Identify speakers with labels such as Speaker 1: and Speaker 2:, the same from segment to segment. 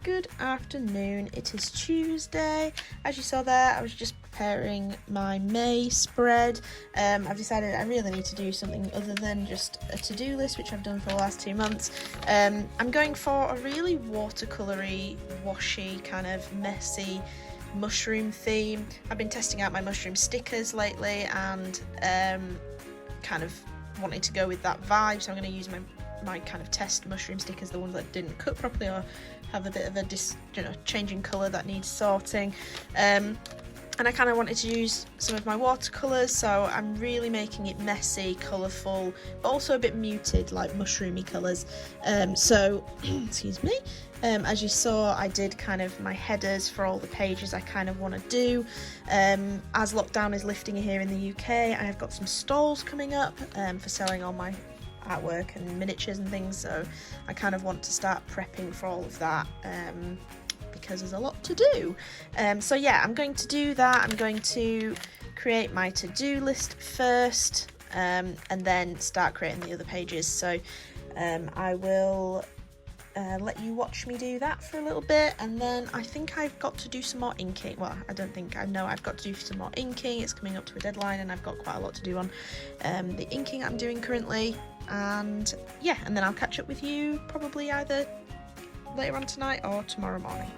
Speaker 1: Good afternoon, it is Tuesday. As you saw there, I was just preparing my May spread. I've decided I really need to do something other than just a to-do list, which I've done for the last 2 months. I'm going for a really watercolory, washy, kind of messy mushroom theme. I've been testing out my mushroom stickers lately and kind of wanting to go with that vibe, so I'm going to use my kind of test mushroom stickers, the ones that didn't cut properly or have a bit of a changing colour that needs sorting, and I kind of wanted to use some of my watercolours, so I'm really making it messy, colourful, but also a bit muted, like mushroomy colours. So excuse me, as you saw, I did kind of my headers for all the pages I kind of want to do. As lockdown is lifting here in the UK, I have got some stalls coming up for selling all my artwork and miniatures and things, so I kind of want to start prepping for all of that because there's a lot to do. So yeah, I'm going to do that. I'm going to create my to-do list first and then start creating the other pages. So I will let you watch me do that for a little bit, and then I think I've got to do some more inking. Well, I don't think, I know I've got to do some more inking. It's coming up to a deadline and I've got quite a lot to do on the inking I'm doing currently. And yeah, and then I'll catch up with you probably either later on tonight or tomorrow morning.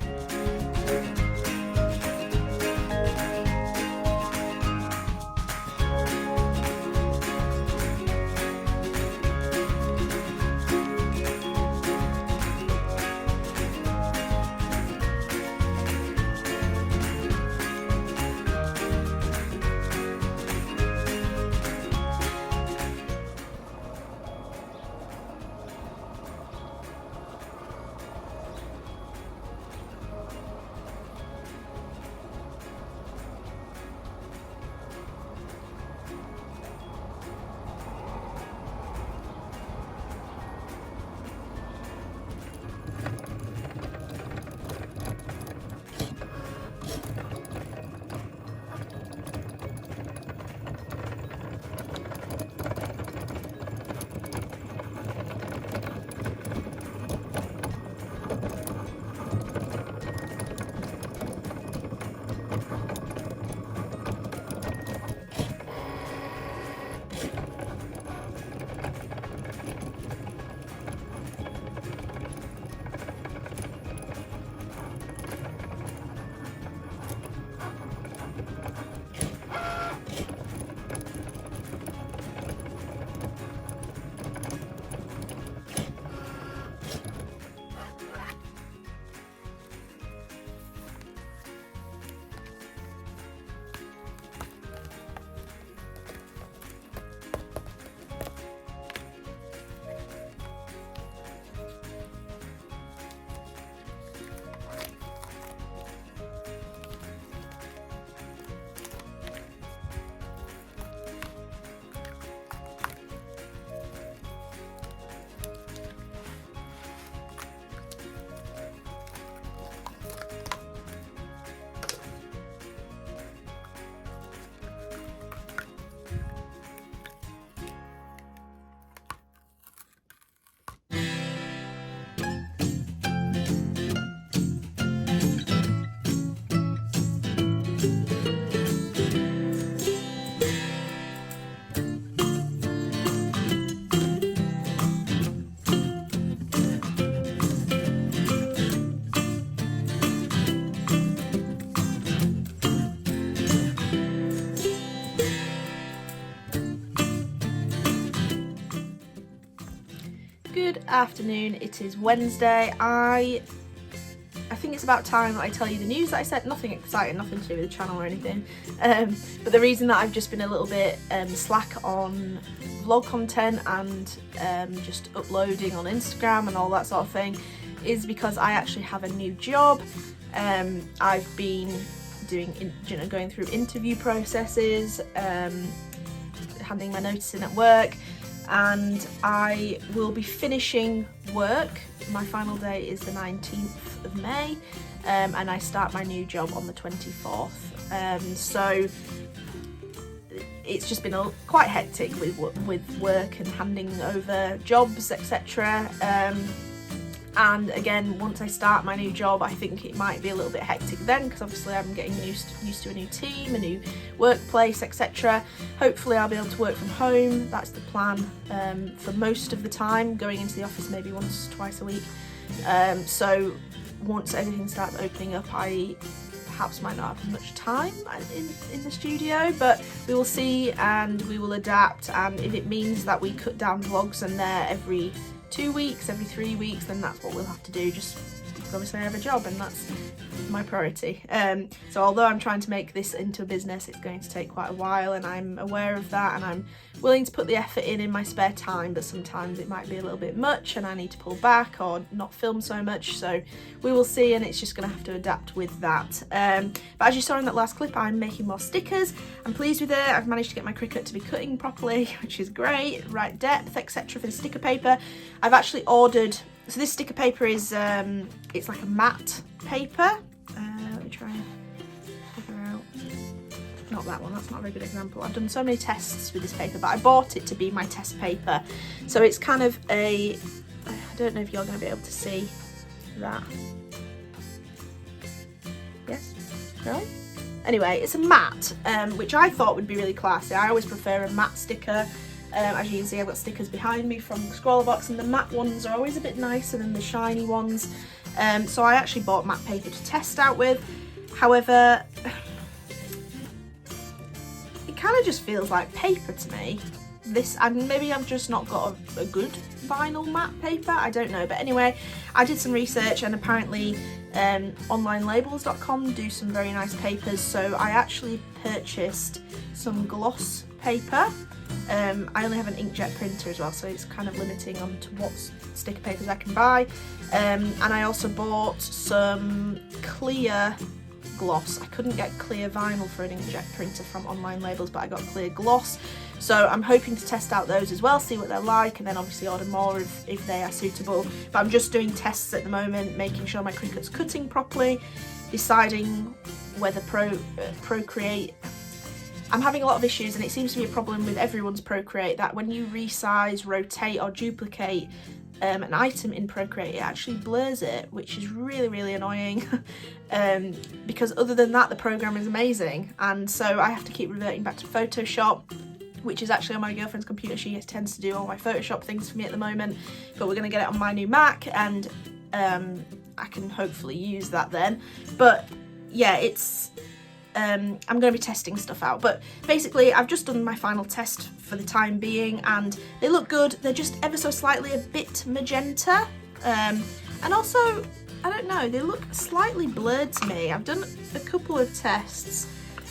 Speaker 1: Good afternoon, it is Wednesday. I think it's about time that I tell you the news that I said. Nothing exciting, nothing to do with the channel or anything, but the reason that I've just been a little bit slack on vlog content and just uploading on Instagram and all that sort of thing is because I actually have a new job. I've been doing, going through interview processes, handing my notice in at work, and I will be finishing work. My final day is the 19th of May, and I start my new job on the 24th. So it's just been quite hectic with work and handing over jobs, etc. And again, once I start my new job, I think it might be a little bit hectic then, because obviously I'm getting used to a new team, a new workplace, etc. Hopefully I'll be able to work from home. That's the plan for most of the time, going into the office maybe once, twice a week. So once everything starts opening up, I perhaps might not have much time in the studio, but we will see and we will adapt. And if it means that we cut down vlogs and they're every 2 weeks, every 3 weeks, then that's what we'll have to do, just because obviously I have a job and that's my priority. So although I'm trying to make this into a business, it's going to take quite a while, and I'm aware of that, and I'm willing to put the effort in my spare time, but sometimes it might be a little bit much and I need to pull back or not film so much, so we will see, and it's just going to have to adapt with that. But as you saw in that last clip, I'm making more stickers. I'm pleased with it. I've managed to get my Cricut to be cutting properly, which is great, right depth, etc. for the sticker paper. I've actually ordered, so this sticker paper is it's like a matte paper. Let me try and figure out, not that one, that's not a very good example. I've done so many tests with this paper, but I bought it to be my test paper. So it's kind of a, I don't know if you're going to be able to see that. Yes? Right? Anyway, it's a matte, which I thought would be really classy. I always prefer a matte sticker. As you can see, I've got stickers behind me from Scrawlrbox, and the matte ones are always a bit nicer than the shiny ones. So I actually bought matte paper to test out with. However, it kind of just feels like paper to me. This, and maybe I've just not got a good vinyl matte paper, I don't know. But anyway, I did some research, and apparently onlinelabels.com do some very nice papers. So I actually purchased some gloss paper. I only have an inkjet printer as well, so it's kind of limiting on to what sticker papers I can buy. And I also bought some clear gloss. I couldn't get clear vinyl for an inkjet printer from Online Labels, but I got clear gloss. So I'm hoping to test out those as well, see what they're like, and then obviously order more if they are suitable. But I'm just doing tests at the moment, making sure my Cricut's cutting properly, deciding whether Procreate. I'm having a lot of issues, and it seems to be a problem with everyone's Procreate, that when you resize, rotate or duplicate an item in Procreate, it actually blurs it, which is really, really annoying. Because other than that, the program is amazing, and so I have to keep reverting back to Photoshop, which is actually on my girlfriend's computer. She tends to do all my Photoshop things for me at the moment, but we're going to get it on my new Mac, and I can hopefully use that then. But yeah, it's I'm going to be testing stuff out, but basically I've just done my final test for the time being, and they look good. They're just ever so slightly a bit magenta, and also, I don't know, they look slightly blurred to me. I've done a couple of tests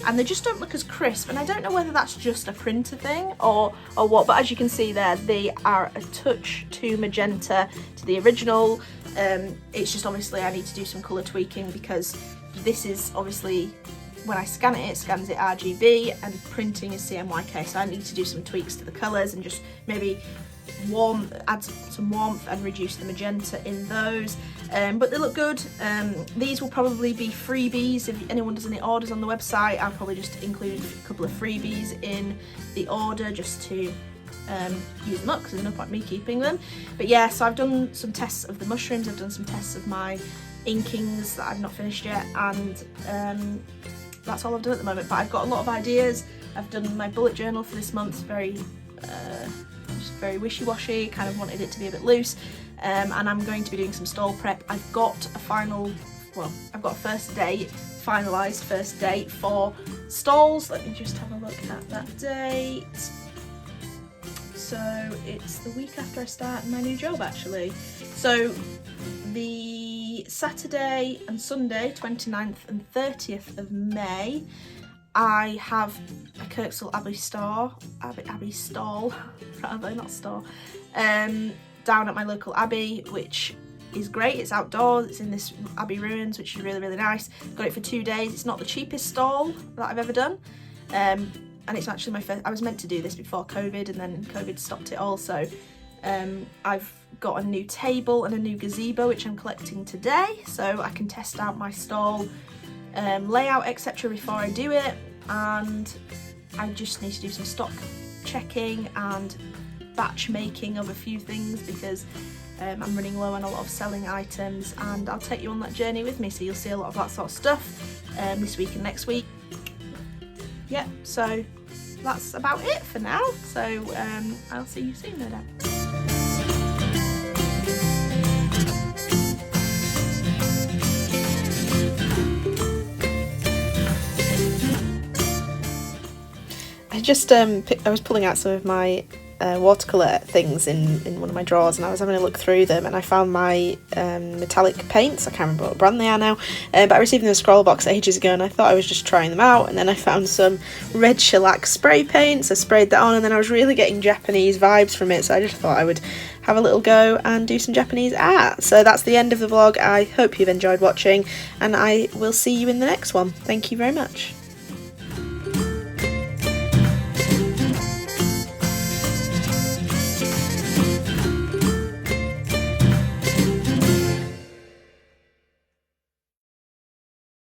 Speaker 1: and they just don't look as crisp, and I don't know whether that's just a printer thing or what, but as you can see there, they are a touch too magenta to the original. It's just obviously I need to do some colour tweaking, because this is obviously, when I scan it, it scans it RGB, and printing is CMYK, so I need to do some tweaks to the colours and just maybe add some warmth and reduce the magenta in those. But they look good. These will probably be freebies. If anyone does any orders on the website, I'll probably just include a couple of freebies in the order just to use them up, because there's no point me keeping them. But yeah, so I've done some tests of the mushrooms, I've done some tests of my inkings that I've not finished yet, and that's all I've done at the moment. But I've got a lot of ideas. I've done my bullet journal for this month, just very wishy-washy, kind of wanted it to be a bit loose, and I'm going to be doing some stall prep. I've got a finalised first date for stalls. Let me just have a look at that date. So it's the week after I start my new job, actually. So the Saturday and Sunday, 29th and 30th of May, I have a Kirksall Abbey stall, down at my local abbey, which is great. It's outdoors, it's in this abbey ruins, which is really, really nice. Got it for 2 days. It's not the cheapest stall that I've ever done, and it's actually my first. I was meant to do this before COVID, and then COVID stopped it all, so I've got a new table and a new gazebo, which I'm collecting today, so I can test out my stall layout, etc. before I do it. And I just need to do some stock checking and batch making of a few things, because I'm running low on a lot of selling items, and I'll take you on that journey with me, so you'll see a lot of that sort of stuff this week and next week. Yeah, so that's about it for now, so I'll see you soon, no doubt. I was pulling out some of my watercolour things in one of my drawers, and I was having a look through them, and I found my metallic paints. I can't remember what brand they are now, but I received them in a scroll box ages ago, and I thought I was just trying them out, and then I found some red shellac spray paints. I sprayed that on, and then I was really getting Japanese vibes from it, so I just thought I would have a little go and do some Japanese art. So that's the end of the vlog. I hope you've enjoyed watching, and I will see you in the next one. Thank you very much.